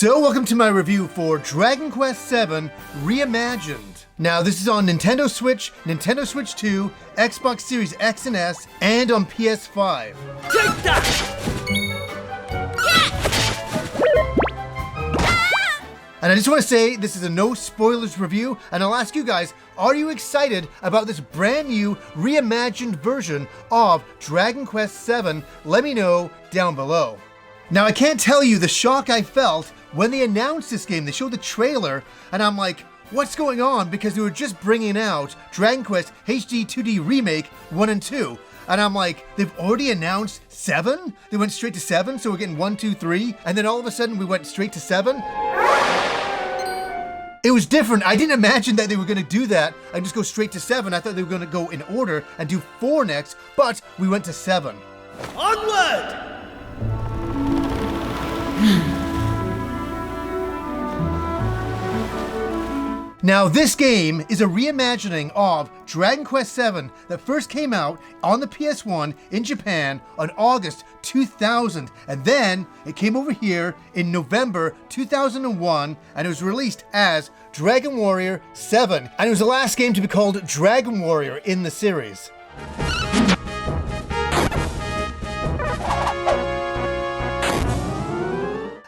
So welcome to my review for Dragon Quest VII Reimagined. Now this is on Nintendo Switch, Nintendo Switch 2, Xbox Series X and S, and on PS5. Take that! And I just want to say this is a no spoilers review, and I'll ask you guys, are you excited about this brand new reimagined version of Dragon Quest VII? Let me know down below. Now I can't tell you the shock I felt when they announced this game. They showed the trailer and I'm like, what's going on? Because they were just bringing out Dragon Quest HD 2D Remake 1 and 2. And I'm like, they've already announced 7? They went straight to 7, so we're getting 1, 2, 3, and then all of a sudden we went straight to 7? It was different. I didn't imagine that they were gonna do that and just go straight to 7. I thought they were gonna go in order and do 4 next, but we went to 7. Onward! Now this game is a reimagining of Dragon Quest VII that first came out on the PS1 in Japan on August 2000, and then it came over here in November 2001 and it was released as Dragon Warrior 7, and it was the last game to be called Dragon Warrior in the series.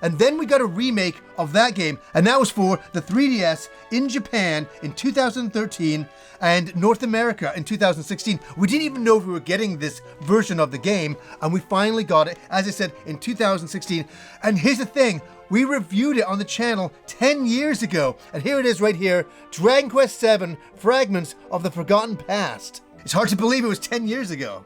And then we got a remake of that game, and that was for the 3DS in Japan in 2013 and North America in 2016. We didn't even know if we were getting this version of the game, and we finally got it, as I said, in 2016. And here's the thing, we reviewed it on the channel 10 years ago, and here it is right here, Dragon Quest VII Fragments of the Forgotten Past. It's hard to believe it was 10 years ago.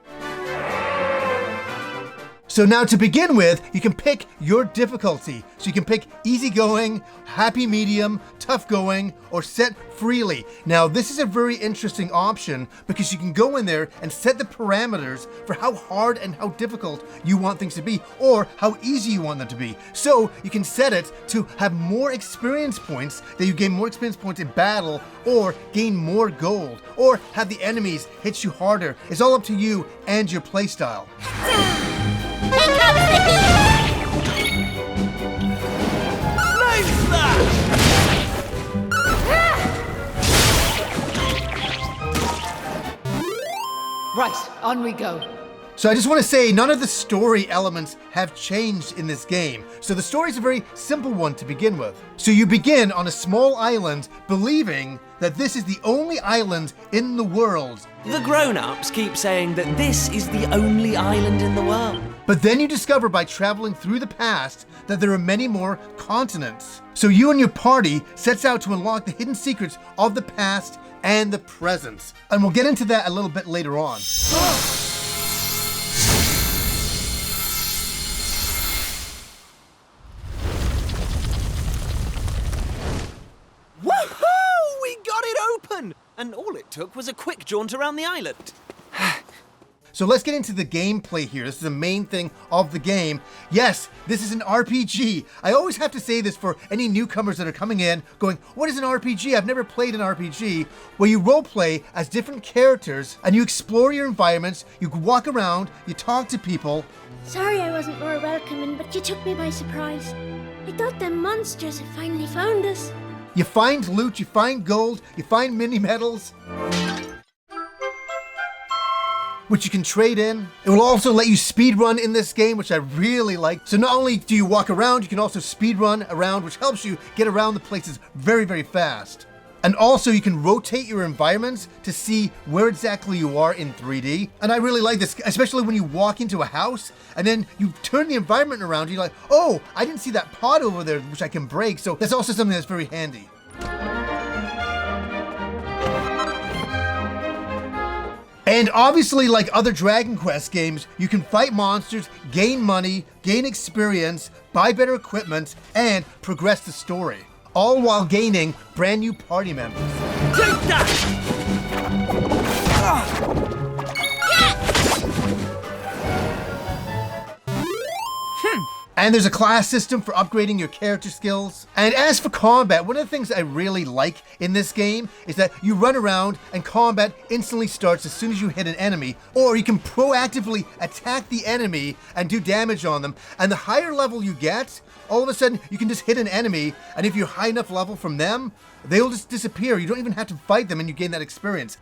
So now to begin with, you can pick your difficulty. So you can pick easygoing, happy medium, tough going, or set freely. Now this is a very interesting option because you can go in there and set the parameters for how hard and how difficult you want things to be, or how easy you want them to be. So you can set it to have more experience points, that you gain more experience points in battle, or gain more gold, or have the enemies hit you harder. It's all up to you and your playstyle. Flame Slash! Right, on we go. So I just want to say none of the story elements have changed in this game. So the story is a very simple one to begin with. So you begin on a small island believing that this is the only island in the world. The grown-ups keep saying that this is the only island in the world. But then you discover by traveling through the past that there are many more continents. So you and your party sets out to unlock the hidden secrets of the past and the present. And we'll get into that a little bit later on. Woohoo! We got it open! And all it took was a quick jaunt around the island. So let's get into the gameplay here. This is the main thing of the game. Yes, this is an RPG. I always have to say this for any newcomers that are coming in, going, what is an RPG? I've never played an RPG. Where you roleplay as different characters and you explore your environments, you walk around, you talk to people. Sorry I wasn't more welcoming, but you took me by surprise. I thought them monsters had finally found us. You find loot, you find gold, you find mini medals, which you can trade in. It will also let you speedrun in this game, which I really like. So not only do you walk around, you can also speedrun around, which helps you get around the places very, very fast. And also you can rotate your environments to see where exactly you are in 3D. And I really like this, especially when you walk into a house and then you turn the environment around, you're like, oh, I didn't see that pot over there, which I can break. So that's also something that's very handy. And obviously, like other Dragon Quest games, you can fight monsters, gain money, gain experience, buy better equipment, and progress the story. All while gaining brand new party members. Take that! And there's a class system for upgrading your character skills. And as for combat, one of the things I really like in this game is that you run around and combat instantly starts as soon as you hit an enemy, or you can proactively attack the enemy and do damage on them. And the higher level you get, all of a sudden you can just hit an enemy, and if you're high enough level from them, they'll just disappear. You don't even have to fight them and you gain that experience.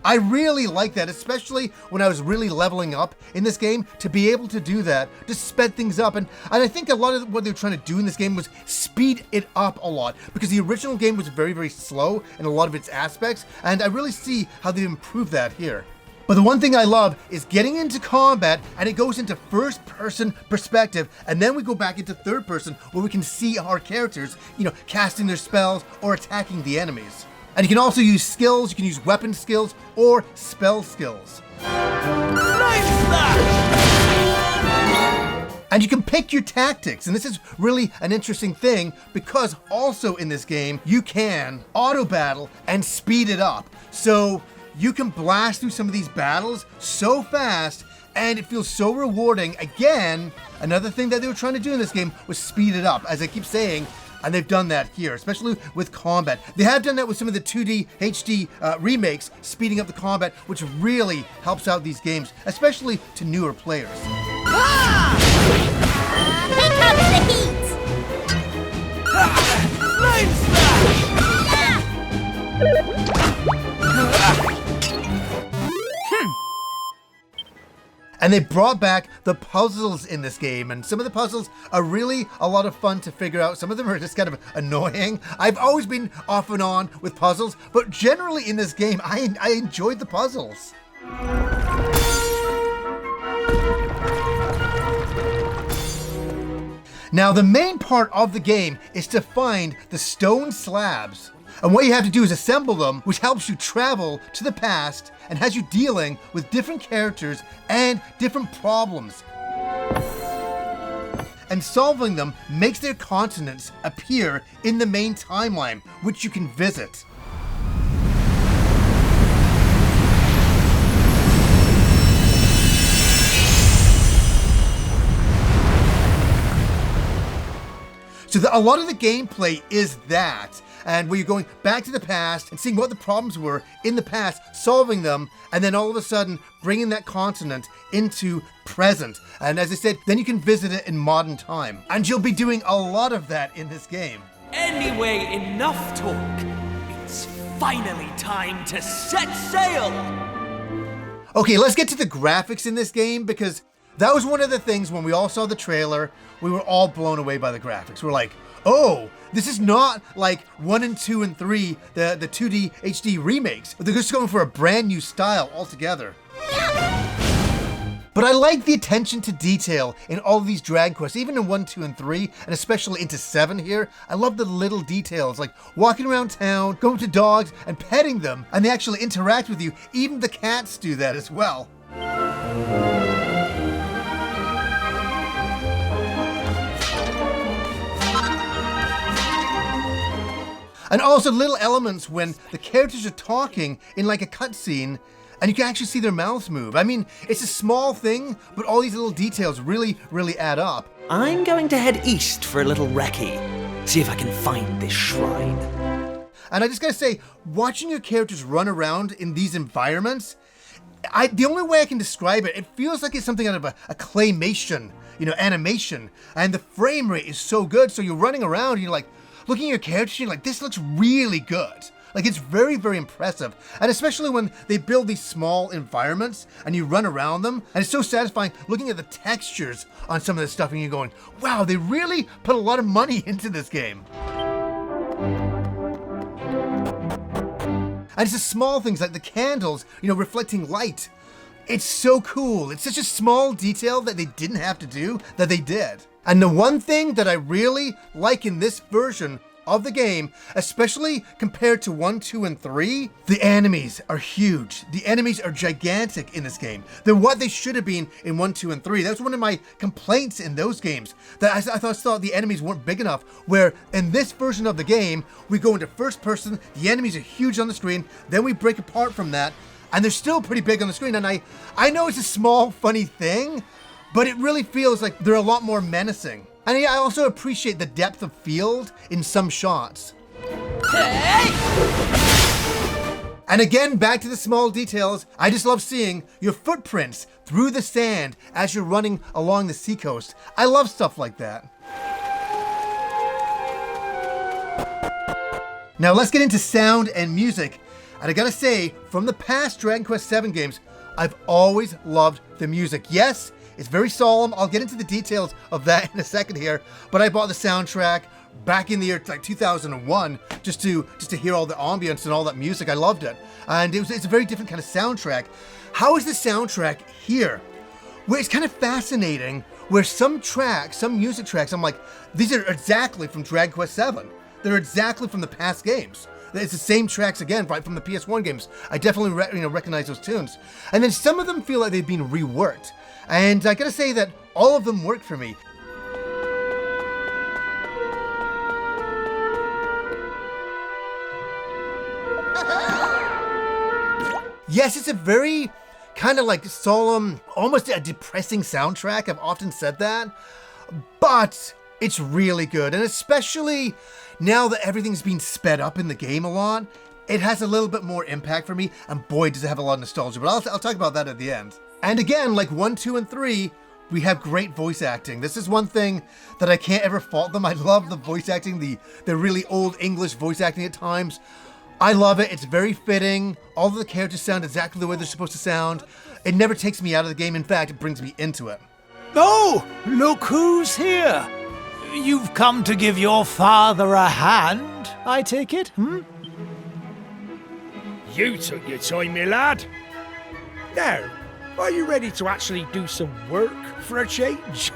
I really like that, especially when I was really leveling up in this game, to be able to do that, to sped things up. And I think a lot of what they were trying to do in this game was speed it up a lot, because the original game was very, very slow in a lot of its aspects, and I really see how they've improved that here. But the one thing I love is getting into combat, and it goes into first-person perspective, and then we go back into third-person, where we can see our characters, casting their spells or attacking the enemies. And you can also use skills, you can use weapon skills or spell skills. And you can pick your tactics, and this is really an interesting thing, because also in this game, you can auto battle and speed it up. So you can blast through some of these battles so fast, and it feels so rewarding. Again, another thing that they were trying to do in this game was speed it up, as I keep saying. And they've done that here, especially with combat. They have done that with some of the 2D HD remakes, speeding up the combat, which really helps out these games, especially to newer players. Here comes the heat! Flame slash! And they brought back the puzzles in this game, and some of the puzzles are really a lot of fun to figure out. Some of them are just kind of annoying. I've always been off and on with puzzles, but generally in this game, I enjoyed the puzzles. Now, the main part of the game is to find the stone slabs. And what you have to do is assemble them, which helps you travel to the past and has you dealing with different characters and different problems. And solving them makes their continents appear in the main timeline, which you can visit. So a lot of the gameplay is that, and where you're going back to the past and seeing what the problems were in the past, solving them, and then all of a sudden bringing that continent into present. And as I said, then you can visit it in modern time. And you'll be doing a lot of that in this game. Anyway, enough talk. It's finally time to set sail! Okay, let's get to the graphics in this game, because that was one of the things when we all saw the trailer, we were all blown away by the graphics. We're like, oh, this is not like 1 and 2 and 3, the 2D HD remakes. They're just going for a brand new style altogether. But I like the attention to detail in all of these Dragon Quests, even in 1, 2, and 3, and especially into 7 here. I love the little details, like walking around town, going to dogs, and petting them, and they actually interact with you. Even the cats do that as well. And also little elements when the characters are talking in like a cutscene, and you can actually see their mouths move. I mean, it's a small thing, but all these little details really, really add up. I'm going to head east for a little recce. See if I can find this shrine. And I just gotta say, watching your characters run around in these environments, the only way I can describe it, it feels like it's something out of a claymation, animation. And the frame rate is so good, so you're running around and you're like, looking at your character, you're like, this looks really good. Like, it's very, very impressive. And especially when they build these small environments and you run around them. And it's so satisfying looking at the textures on some of this stuff and you're going, wow, they really put a lot of money into this game. And it's the small things like the candles, reflecting light. It's so cool. It's such a small detail that they didn't have to do, that they did. And the one thing that I really like in this version of the game, especially compared to 1, 2, and 3, the enemies are huge. The enemies are gigantic in this game. They're what they should have been in 1, 2, and 3. That was one of my complaints in those games, that I thought the enemies weren't big enough, where in this version of the game, we go into first person, the enemies are huge on the screen, then we break apart from that, and they're still pretty big on the screen. And I know it's a small, funny thing, but it really feels like they're a lot more menacing. And I also appreciate the depth of field in some shots. And again, back to the small details, I just love seeing your footprints through the sand as you're running along the seacoast. I love stuff like that. Now let's get into sound and music. And I gotta say, from the past Dragon Quest VII games, I've always loved the music. Yes, it's very solemn. I'll get into the details of that in a second here, but I bought the soundtrack back in the year like 2001 just to hear all the ambience and all that music. I loved it, and it's a very different kind of soundtrack. How is the soundtrack here? Where it's kind of fascinating, where some music tracks, I'm like, these are exactly from Dragon Quest VII. They're exactly from the past games. It's the same tracks again, right from the PS1 games. I definitely recognize those tunes. And then some of them feel like they've been reworked, and I gotta say that all of them work for me. Yes, it's a very kind of like solemn, almost a depressing soundtrack. I've often said that, but it's really good. And especially now that everything's been sped up in the game a lot, it has a little bit more impact for me. And boy, does it have a lot of nostalgia, but I'll talk about that at the end. And again, like 1, 2, and 3, we have great voice acting. This is one thing that I can't ever fault them. I love the voice acting, the really old English voice acting at times. I love it. It's very fitting. All of the characters sound exactly the way they're supposed to sound. It never takes me out of the game. In fact, it brings me into it. Oh, look who's here. You've come to give your father a hand, I take it, You took your time, my lad. Now, are you ready to actually do some work for a change?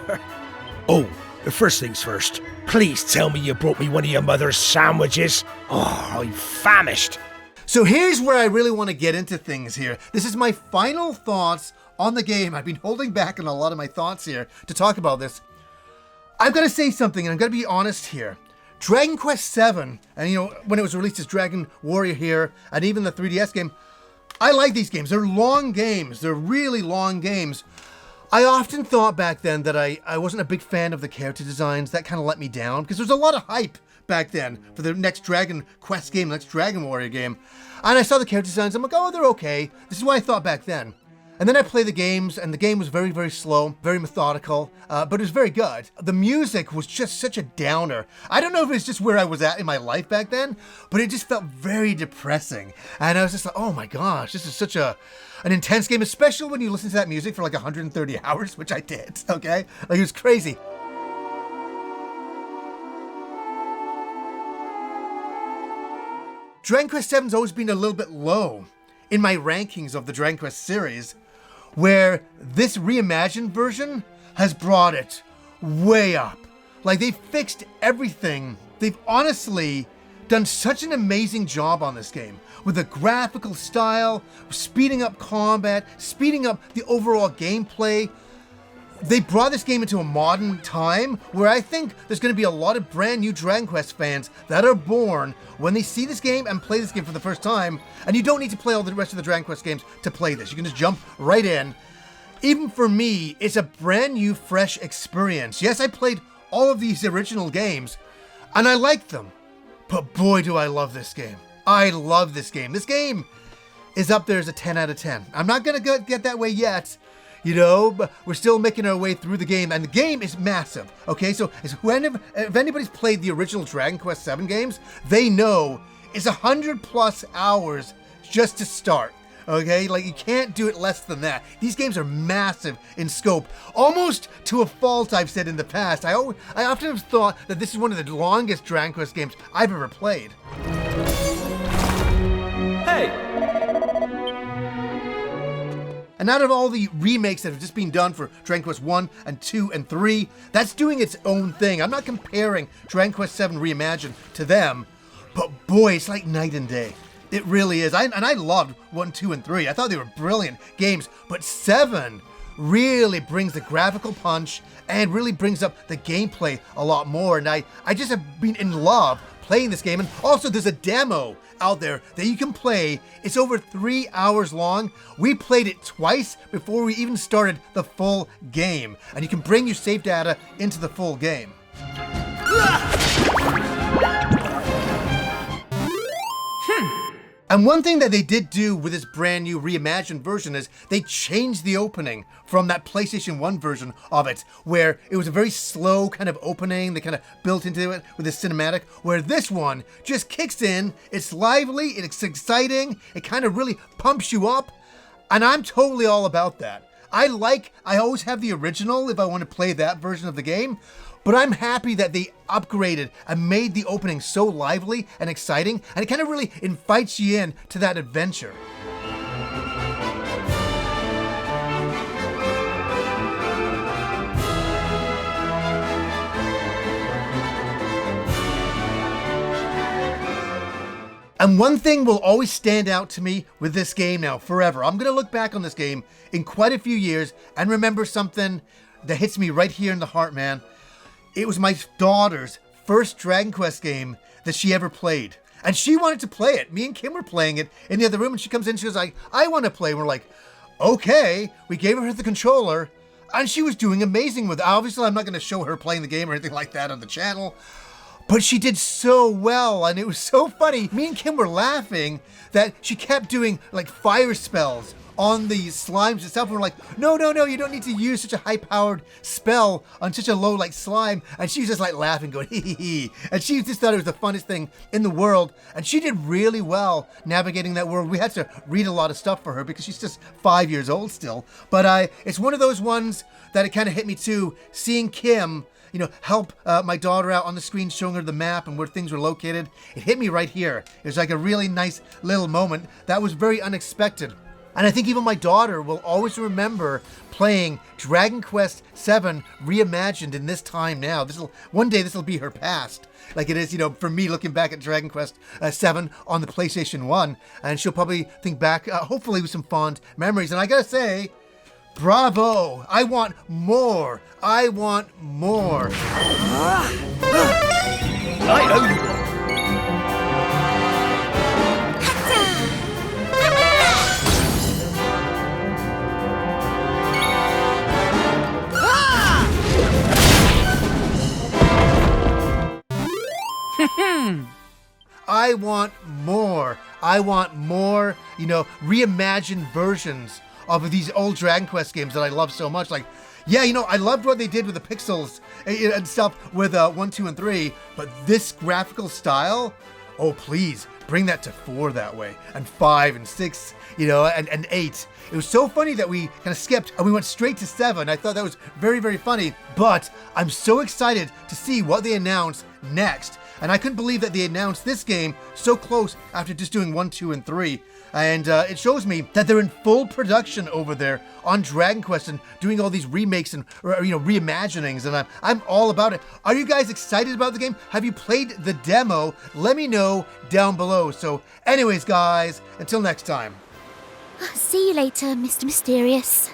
Oh, first things first. Please tell me you brought me one of your mother's sandwiches. Oh, I'm famished. So here's where I really want to get into things here. This is my final thoughts on the game. I've been holding back on a lot of my thoughts here to talk about this. I've got to say something, and I'm going to be honest here. Dragon Quest VII, and when it was released as Dragon Warrior here, and even the 3DS game, I like these games. They're long games. They're really long games. I often thought back then that I wasn't a big fan of the character designs. That kind of let me down, because there's a lot of hype back then for the next Dragon Quest game, next Dragon Warrior game. And I saw the character designs, I'm like, oh, they're okay. This is what I thought back then. And then I played the games, and the game was very, very slow, very methodical, but it was very good. The music was just such a downer. I don't know if it's just where I was at in my life back then, but it just felt very depressing. And I was just like, oh my gosh, this is such an intense game, especially when you listen to that music for like 130 hours, which I did, okay? Like, it was crazy. Dragon Quest VII's always been a little bit low in my rankings of the Dragon Quest series, where this reimagined version has brought it way up. Like, they've fixed everything. They've honestly done such an amazing job on this game with the graphical style, speeding up combat, speeding up the overall gameplay. They brought this game into a modern time where I think there's going to be a lot of brand new Dragon Quest fans that are born when they see this game and play this game for the first time. And you don't need to play all the rest of the Dragon Quest games to play this. You can just jump right in. Even for me, it's a brand new, fresh experience. Yes, I played all of these original games and I liked them, but boy, do I love this game. I love this game. This game is up there as a 10 out of 10. I'm not going to get that way yet. But we're still making our way through the game, and the game is massive, okay? So if anybody's played the original Dragon Quest VII games, they know it's 100+ hours just to start, okay? Like, you can't do it less than that. These games are massive in scope, almost to a fault. I've said in the past. I often have thought that this is one of the longest Dragon Quest games I've ever played. Hey! And out of all the remakes that have just been done for Dragon Quest 1 and 2 and 3, that's doing its own thing. I'm not comparing Dragon Quest VII Reimagined to them, but boy, it's like night and day. It really is. And I loved 1, 2, and 3. I thought they were brilliant games, but 7 really brings the graphical punch and really brings up the gameplay a lot more. And I just have been in love playing this game. And also there's a demo out there that you can play. It's over 3 hours long. We played it twice before we even started the full game. And you can bring your save data into the full game. And one thing that they did do with this brand new reimagined version is they changed the opening from that PlayStation 1 version of it, where it was a very slow kind of opening. They kind of built into it with this cinematic, where this one just kicks in. It's lively, it's exciting, it kind of really pumps you up, and I'm totally all about that. I always have the original if I want to play that version of the game, but I'm happy that they upgraded and made the opening so lively and exciting, and it kind of really invites you in to that adventure. And one thing will always stand out to me with this game now, forever. I'm going to look back on this game in quite a few years and remember something that hits me right here in the heart, man. It was my daughter's first Dragon Quest game that she ever played. And she wanted to play it. Me and Kim were playing it in the other room, and she comes in, she was like, I want to play. And we're like, okay. We gave her the controller, and she was doing amazing with it. Obviously, I'm not going to show her playing the game or anything like that on the channel, but she did so well, and it was so funny. Me and Kim were laughing that she kept doing like fire spells on the slimes and stuff. And we're like, no, you don't need to use such a high-powered spell on such a low like slime. And she was just like laughing, going hee hee hee. And she just thought it was the funnest thing in the world. And she did really well navigating that world. We had to read a lot of stuff for her because she's just 5 years old still. But it's one of those ones that it kind of hit me too, seeing Kim, you know, help my daughter out on the screen, showing her the map and where things were located. It hit me right here. It was like a really nice little moment that was very unexpected. And I think even my daughter will always remember playing Dragon Quest VII Reimagined in this time now. One day this will be her past, like it is, you know, for me looking back at Dragon Quest VII on the PlayStation 1. And she'll probably think back, hopefully with some fond memories. And I gotta say, bravo! I want more! I want more! I owe you one. I want more. I want more, you know, reimagined versions of these old Dragon Quest games that I love so much. Like, yeah, you know, I loved what they did with the pixels and stuff with 1, 2, and 3, but this graphical style, oh, please, bring that to 4 that way, and 5 and 6, you know, and 8. It was so funny that we kind of skipped and we went straight to 7. I thought that was very, very funny, but I'm so excited to see what they announce next. And I couldn't believe that they announced this game so close after just doing 1, 2, and 3. And it shows me that they're in full production over there on Dragon Quest and doing all these remakes and, you know, reimaginings. And I'm all about it. Are you guys excited about the game? Have you played the demo? Let me know down below. So anyways, guys, until next time. See you later, Mr. Mysterious.